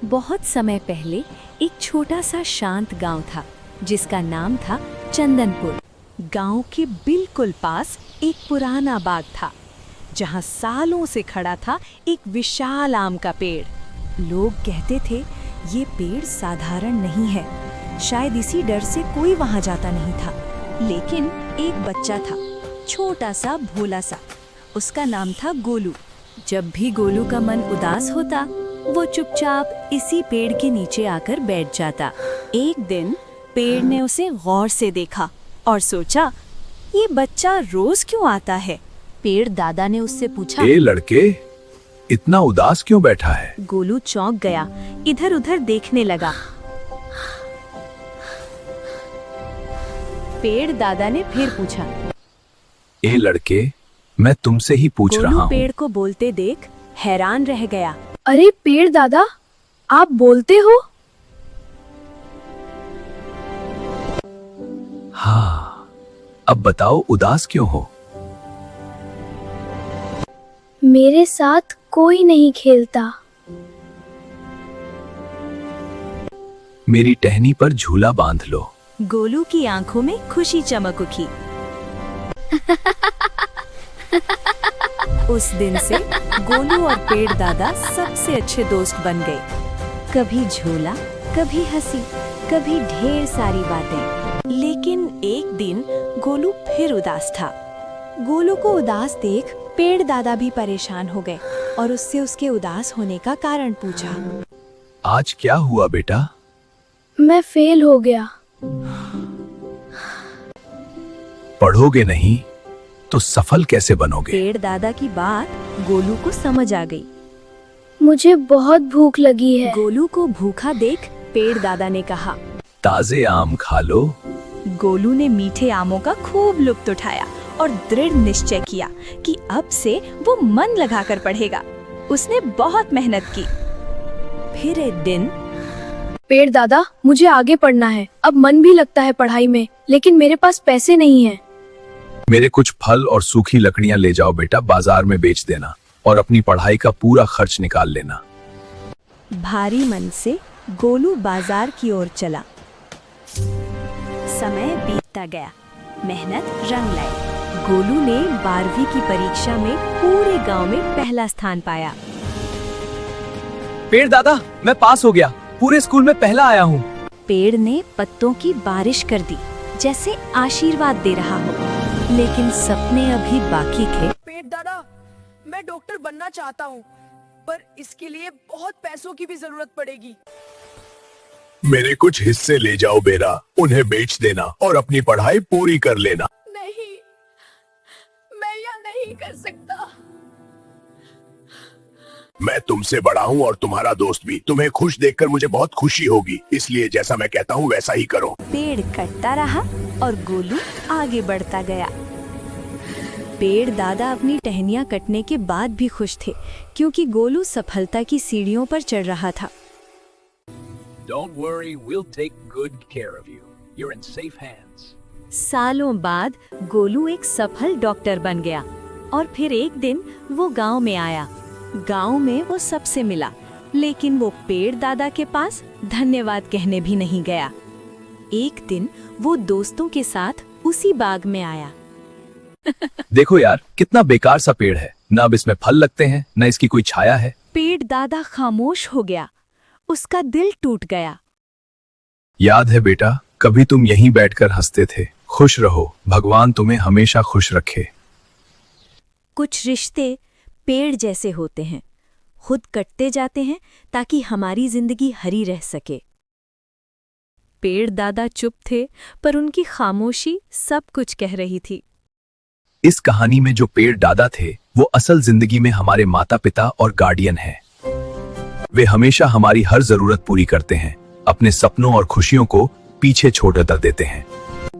बहुत समय पहले एक छोटा सा शांत गांव था जिसका नाम था चंदनपुर। गांव के बिल्कुल पास एक पुराना बाग था जहां सालों से खड़ा था एक विशाल आम का पेड़। लोग कहते थे ये पेड़ साधारण नहीं है, शायद इसी डर से कोई वहां जाता नहीं था। लेकिन एक बच्चा था, छोटा सा भोला सा। उसका नाम था गोलू। जब भी गोलू का मन उदास होता वो चुपचाप इसी पेड़ के नीचे आकर बैठ जाता। एक दिन पेड़ ने उसे गौर से देखा और सोचा, ये बच्चा रोज क्यों आता है? पेड़ दादा ने उससे पूछा, ए लड़के, इतना उदास क्यों बैठा है? गोलू चौंक गया, इधर उधर देखने लगा। पेड़ दादा ने फिर पूछा, ए लड़के, मैं तुमसे ही पूछ रहा गोलू हूँ। पेड़ को बोलते देख हैरान रह गया। अरे पेड़ दादा, आप बोलते हो? हाँ, अब बताओ उदास क्यों हो? मेरे साथ कोई नहीं खेलता। मेरी टहनी पर झूला बांध लो। गोलू की आंखों में खुशी चमक उठी। उस दिन से गोलू और पेड़ दादा सबसे अच्छे दोस्त बन गए। कभी झूला, कभी हंसी, कभी ढेर सारी बातें। लेकिन एक दिन गोलू फिर उदास था। गोलू को उदास देख पेड़ दादा भी परेशान हो गए और उससे उसके उदास होने का कारण पूछा। आज क्या हुआ बेटा? मैं फेल हो गया। पढ़ोगे नहीं तो सफल कैसे बनोगे? पेड़ दादा की बात गोलू को समझ आ गई। मुझे बहुत भूख लगी है। गोलू को भूखा देख पेड़ दादा ने कहा। ताजे आम खा लो। गोलू ने मीठे आमों का खूब लुत्फ उठाया और दृढ़ निश्चय किया कि अब से वो मन लगाकर पढ़ेगा। उसने बहुत मेहनत की। फिर एक दिन पेड़ दादा, मुझे आगे पढ़ना है। अब मन भी लगता है पढ़ाई में, लेकिन मेरे पास पैसे नहीं हैं। मेरे कुछ फल और सूखी लकड़ियां ले जाओ बेटा, बाजार में बेच देना और अपनी पढ़ाई का पूरा खर्च निकाल लेना। भारी मन से गोलू बाजार की ओर चला। समय बीतता गया, मेहनत रंग लाई। गोलू ने 12वीं की परीक्षा में पूरे गांव में पहला स्थान पाया। पेड़ दादा, मैं पास हो गया, पूरे स्कूल में पहला आया हूँ। पेड़ ने पत्तों की बारिश कर दी, जैसे आशीर्वाद दे रहा हो, लेकिन सपने अभी बाकी थे। पेड़ दादा, मैं डॉक्टर बनना चाहता हूँ, पर इसके लिए बहुत पैसों की भी जरूरत पड़ेगी। मेरे कुछ हिस्से ले जाओ बेरा, उन्हें बेच देना और अपनी पढ़ाई पूरी कर लेना। नहीं, मैं यह नहीं कर सकता। मैं तुमसे बड़ा हूँ और तुम्हारा दोस्त भी। तुम्हें खुश देखकर मुझे बहुत खुशी होगी, इसलिए जैसा मैं कहता हूँ वैसा ही करो। पेड़ कटता रहा और गोलू आगे बढ़ता गया। पेड़ दादा अपनी टहनियां कटने के बाद भी खुश थे, क्योंकि गोलू सफलता की सीढ़ियों पर चढ़ रहा था। Don't worry, we'll take good care of you. You're in safe hands. सालों बाद गोलू एक सफल डॉक्टर बन गया और फिर एक दिन वो गांव में आया। गांव में वो सबसे मिला, लेकिन वो पेड़ दादा के पास धन्यवाद कहने भी नहीं गया। एक दिन वो दोस्तों के साथ उसी बाग में आया। देखो यार, कितना बेकार सा पेड़ है, न अब इसमें फल लगते हैं, न इसकी कोई छाया है। पेड़ दादा खामोश हो गया, उसका दिल टूट गया। याद है बेटा, कभी तुम यहीं बैठकर हंसते थे। खुश रहो, भगवान तुम्हें हमेशा खुश रखे। कुछ रिश्ते पेड़ जैसे होते हैं, खुद कटते जाते हैं ताकि हमारी जिंदगी हरी रह सके। पेड़ दादा चुप थे, पर उनकी खामोशी सब कुछ कह रही थी। इस कहानी में जो पेड़ दादा थे वो असल जिंदगी में हमारे माता पिता और गार्डियन हैं। वे हमेशा हमारी हर जरूरत पूरी करते हैं, अपने सपनों और खुशियों को पीछे छोड़ देते हैं।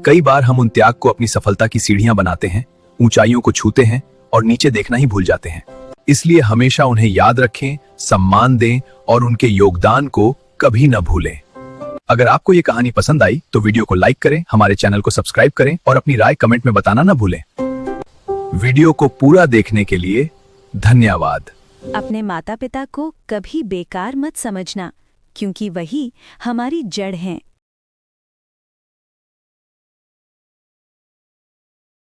कई बार हम उन त्याग को अपनी सफलता की सीढ़ियां बनाते हैं, ऊंचाइयों को छूते हैं और नीचे देखना ही भूल जाते हैं। इसलिए हमेशा उन्हें याद रखें, सम्मान दें और उनके योगदान को कभी न भूलें। अगर आपको ये कहानी पसंद आई तो वीडियो को लाइक करें, हमारे चैनल को सब्सक्राइब करें और अपनी राय कमेंट में बताना न भूलें। वीडियो को पूरा देखने के लिए धन्यवाद। अपने माता पिता को कभी बेकार मत समझना, क्योंकि वही हमारी जड़ हैं